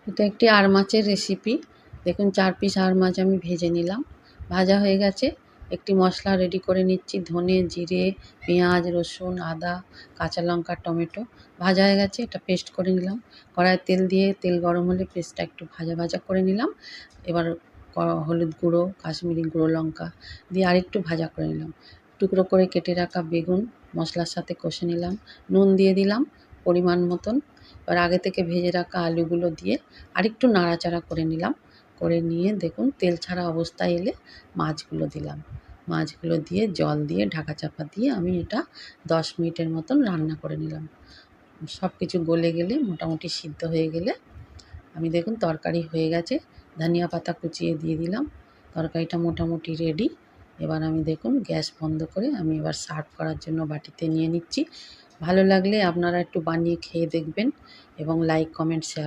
এটা একটি আর মাছের রেসিপি। দেখুন 4 পিস আর মাছ আমি ভেজে নিলাম। ভাজা হয়ে গেছে। একটি মশলা রেডি করে নিচ্ছি। ধনে, জিরে, পেঁয়াজ, রসুন, আদা, কাঁচা লঙ্কা, টমেটো ভাজা হয়ে গেছে। এটা পেস্ট করে নিলাম। কড়াইয়ে তেল দিয়ে তেল গরম হলে পেস্টটা একটু ভাজা ভাজা করে নিলাম। এবার হলুদ গুঁড়ো, কাশ্মীরি গুঁড়ো লঙ্কা দিয়ে আরেকটু ভাজা করে নিলাম। টুকরো করে কেটে রাখা বেগুন মশলার সাথে কষে নিলাম। নুন দিয়ে দিলাম পরিমাণ মতন। এবার আগে থেকে ভেজে রাখা আলুগুলো দিয়ে আরেকটু নাড়াচাড়া করে নিলাম। করে নিয়ে দেখুন তেল ছাড়া অবস্থায় এলে মাছগুলো দিলাম। মাছগুলো দিয়ে জল দিয়ে ঢাকা চাপা দিয়ে আমি এটা 10 মিনিটের মতন রান্না করে নিলাম। সব কিছু গলে গেলে মোটামুটি সিদ্ধ হয়ে গেলে আমি দেখুন তরকারি হয়ে গেছে। ধনিয়া পাতা কুচিয়ে দিয়ে দিলাম। তরকারিটা মোটামুটি রেডি। এবার আমি দেখুন গ্যাস বন্ধ করে আমি এবার সার্ভ করার জন্য বাটিতে নিয়ে নিচ্ছি। ভালো লাগলে আপনারা একটু বানিয়ে খেয়ে দেখবেন এবং লাইক, কমেন্ট, শেয়ার